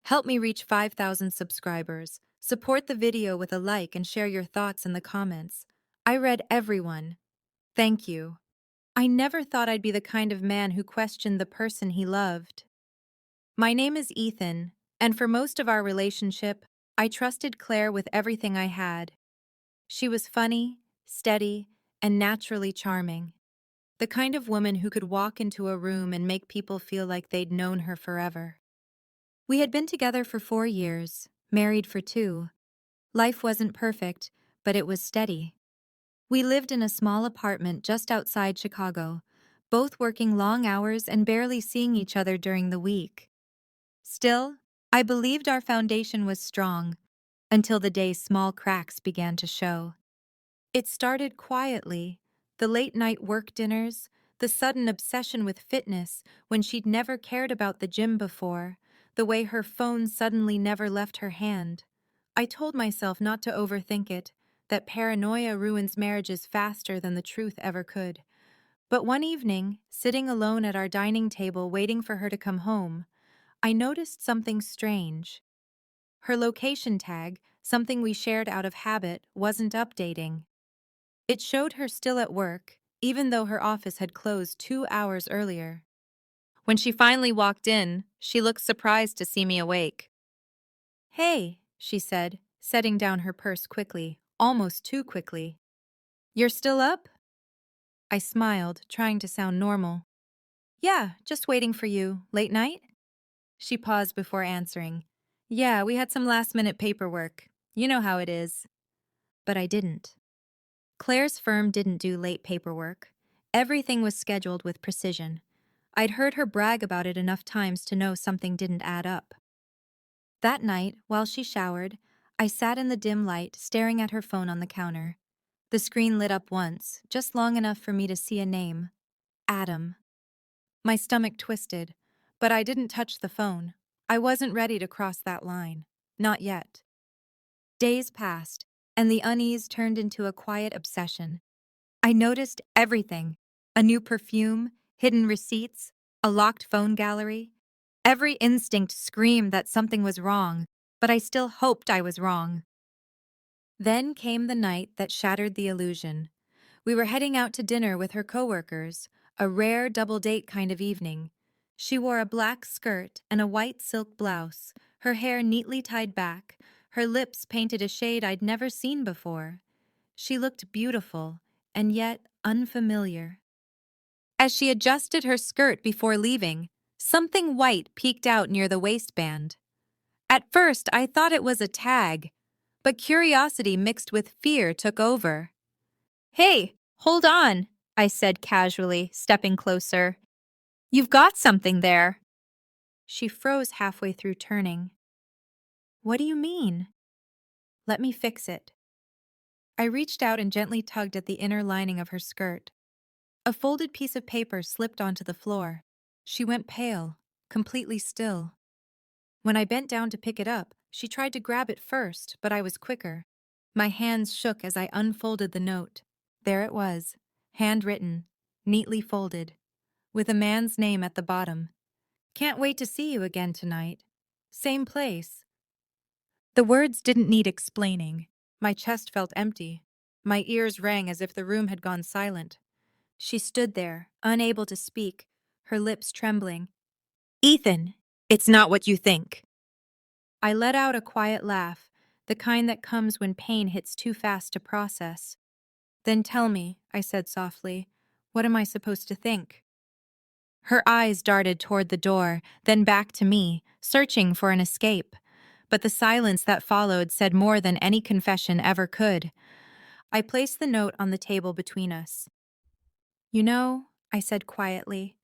Help me reach 5,000 subscribers. Support the video with a like and share your thoughts in the comments. I read everyone. Thank you. I never thought I'd be the kind of man who questioned the person he loved. My name is Ethan, and for most of our relationship, I trusted Claire with everything I had. She was funny, steady, and naturally charming. The kind of woman who could walk into a room and make people feel like they'd known her forever. We had been together for 4 years, married for 2. Life wasn't perfect, but it was steady. We lived in a small apartment just outside Chicago, both working long hours and barely seeing each other during the week. Still, I believed our foundation was strong, until the day small cracks began to show. It started quietly, the late-night work dinners, the sudden obsession with fitness when she'd never cared about the gym before, the way her phone suddenly never left her hand. I told myself not to overthink it, that paranoia ruins marriages faster than the truth ever could. But one evening, sitting alone at our dining table waiting for her to come home, I noticed something strange. Her location tag, something we shared out of habit, wasn't updating. It showed her still at work, even though her office had closed 2 hours earlier. When she finally walked in, she looked surprised to see me awake. "Hey," she said, setting down her purse quickly, almost too quickly. "You're still up?" I smiled, trying to sound normal. "Yeah, just waiting for you. Late night?" She paused before answering. "Yeah, we had some last-minute paperwork. You know how it is." But I didn't. Claire's firm didn't do late paperwork. Everything was scheduled with precision. I'd heard her brag about it enough times to know something didn't add up. That night, while she showered, I sat in the dim light, staring at her phone on the counter. The screen lit up once, just long enough for me to see a name. Adam. My stomach twisted, but I didn't touch the phone. I wasn't ready to cross that line. Not yet. Days passed, and the unease turned into a quiet obsession. I noticed everything: a new perfume, hidden receipts, a locked phone gallery. Every instinct screamed that something was wrong, but I still hoped I was wrong. Then came the night that shattered the illusion. We were heading out to dinner with her coworkers, a rare double date kind of evening. She wore a black skirt and a white silk blouse, her hair neatly tied back, her lips painted a shade I'd never seen before. She looked beautiful, and yet unfamiliar. As she adjusted her skirt before leaving, something white peeked out near the waistband. At first, I thought it was a tag, but curiosity mixed with fear took over. "Hey, hold on," I said casually, stepping closer. "You've got something there." She froze halfway through turning. "What do you mean?" "Let me fix it." I reached out and gently tugged at the inner lining of her skirt. A folded piece of paper slipped onto the floor. She went pale, completely still. When I bent down to pick it up, she tried to grab it first, but I was quicker. My hands shook as I unfolded the note. There it was, handwritten, neatly folded, with a man's name at the bottom. "Can't wait to see you again tonight. Same place." The words didn't need explaining. My chest felt empty. My ears rang as if the room had gone silent. She stood there, unable to speak, her lips trembling. "Ethan, it's not what you think." I let out a quiet laugh, the kind that comes when pain hits too fast to process. "Then tell me," I said softly, "what am I supposed to think?" Her eyes darted toward the door, then back to me, searching for an escape. But the silence that followed said more than any confession ever could. I placed the note on the table between us. "You know," I said quietly,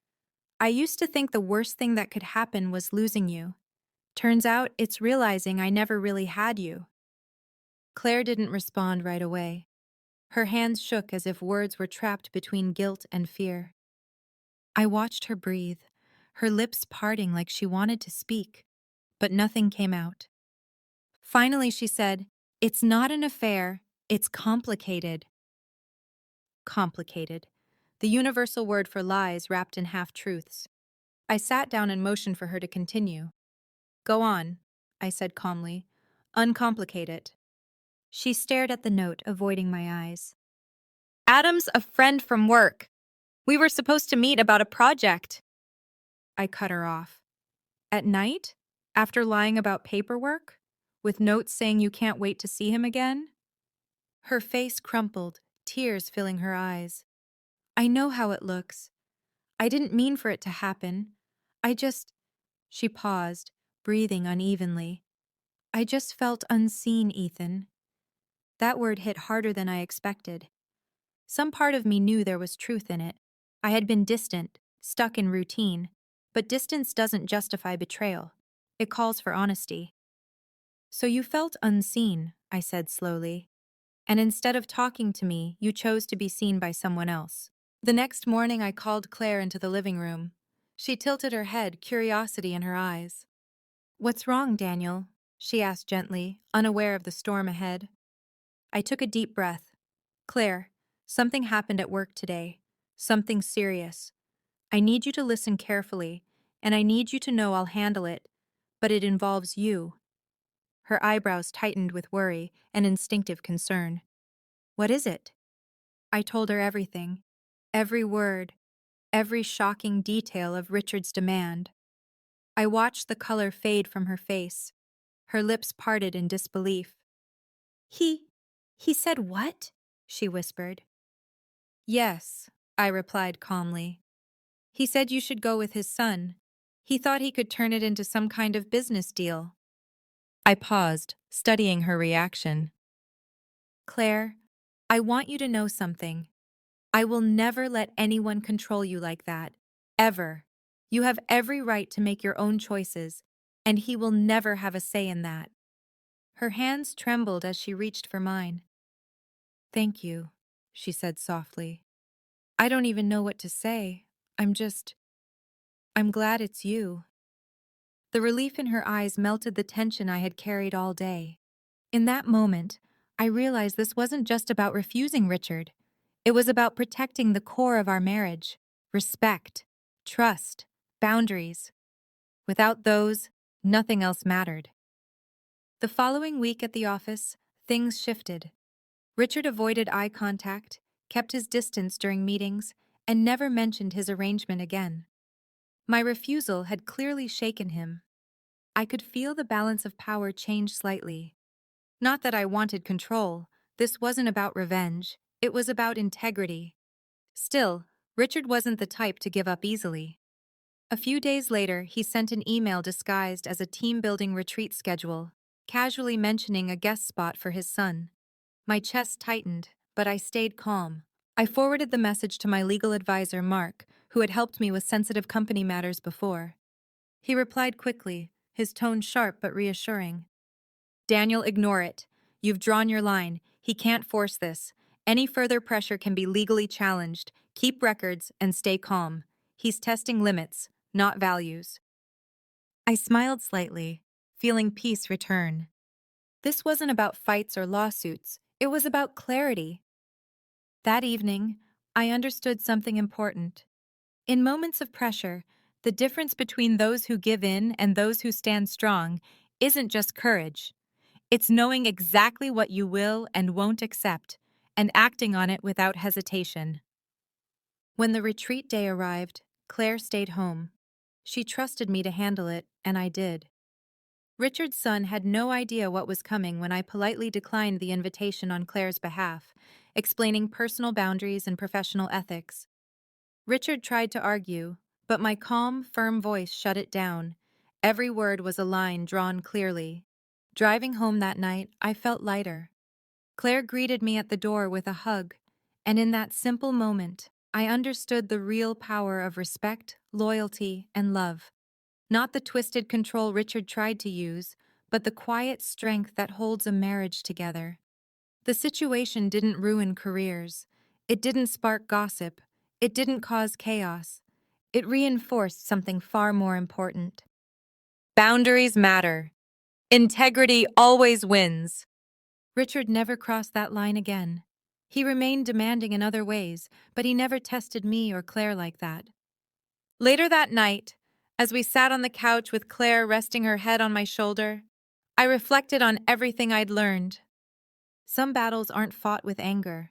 "I used to think the worst thing that could happen was losing you. Turns out it's realizing I never really had you." Claire didn't respond right away. Her hands shook as if words were trapped between guilt and fear. I watched her breathe, her lips parting like she wanted to speak, but nothing came out. Finally, she said, "It's not an affair, it's complicated." Complicated. The universal word for lies wrapped in half-truths. I sat down and motioned for her to continue. "Go on." I said calmly. Uncomplicate it. She stared at the note, avoiding my eyes. Adam's a friend from work. We were supposed to meet about a project. I cut her off. At night? After lying about paperwork? With notes saying you can't wait to see him again? Her face crumpled, tears filling her eyes. I know how it looks. I didn't mean for it to happen. I just... She paused, breathing unevenly. I just felt unseen, Ethan. That word hit harder than I expected. Some part of me knew there was truth in it. I had been distant, stuck in routine, but distance doesn't justify betrayal. It calls for honesty. So you felt unseen, I said slowly. And instead of talking to me, you chose to be seen by someone else. The next morning, I called Claire into the living room. She tilted her head, curiosity in her eyes. What's wrong, Daniel? She asked gently, unaware of the storm ahead. I took a deep breath. Claire, something happened at work today. Something serious. I need you to listen carefully, and I need you to know I'll handle it, but it involves you. Her eyebrows tightened with worry and instinctive concern. What is it? I told her everything. Every word. Every shocking detail of Richard's demand. I watched the color fade from her face. Her lips parted in disbelief. He said what? She whispered. Yes, I replied calmly. He said you should go with his son. He thought he could turn it into some kind of business deal. I paused, studying her reaction. Claire, I want you to know something. I will never let anyone control you like that. Ever. You have every right to make your own choices, and he will never have a say in that. Her hands trembled as she reached for mine. Thank you, she said softly. I don't even know what to say. I'm glad it's you. The relief in her eyes melted the tension I had carried all day. In that moment, I realized this wasn't just about refusing Richard. It was about protecting the core of our marriage: respect, trust, boundaries. Without those, nothing else mattered. The following week at the office, things shifted. Richard avoided eye contact, kept his distance during meetings, and never mentioned his arrangement again. My refusal had clearly shaken him. I could feel the balance of power change slightly. Not that I wanted control. This wasn't about revenge. It was about integrity. Still, Richard wasn't the type to give up easily. A few days later, he sent an email disguised as a team-building retreat schedule, casually mentioning a guest spot for his son. My chest tightened, but I stayed calm. I forwarded the message to my legal advisor, Mark, who had helped me with sensitive company matters before. He replied quickly, his tone sharp but reassuring. Daniel, ignore it. You've drawn your line. He can't force this. Any further pressure can be legally challenged. Keep records and stay calm. He's testing limits, not values. I smiled slightly, feeling peace return. This wasn't about fights or lawsuits. It was about clarity. That evening, I understood something important. In moments of pressure, the difference between those who give in and those who stand strong isn't just courage. It's knowing exactly what you will and won't accept, and acting on it without hesitation. When the retreat day arrived, Claire stayed home. She trusted me to handle it, and I did. Richard's son had no idea what was coming when I politely declined the invitation on Claire's behalf, explaining personal boundaries and professional ethics. Richard tried to argue, but my calm, firm voice shut it down. Every word was a line drawn clearly. Driving home that night, I felt lighter. Claire greeted me at the door with a hug, and in that simple moment, I understood the real power of respect, loyalty, and love. Not the twisted control Richard tried to use, but the quiet strength that holds a marriage together. The situation didn't ruin careers. It didn't spark gossip. It didn't cause chaos. It reinforced something far more important. Boundaries matter. Integrity always wins. Richard never crossed that line again. He remained demanding in other ways, but he never tested me or Claire like that. Later that night, as we sat on the couch with Claire resting her head on my shoulder, I reflected on everything I'd learned. Some battles aren't fought with anger.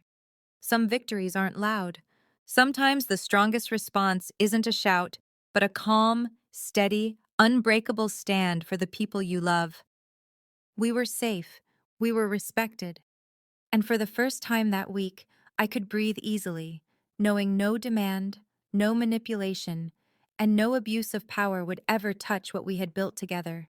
Some victories aren't loud. Sometimes the strongest response isn't a shout, but a calm, steady, unbreakable stand for the people you love. We were safe. We were respected. And for the first time that week, I could breathe easily, knowing no demand, no manipulation, and no abuse of power would ever touch what we had built together.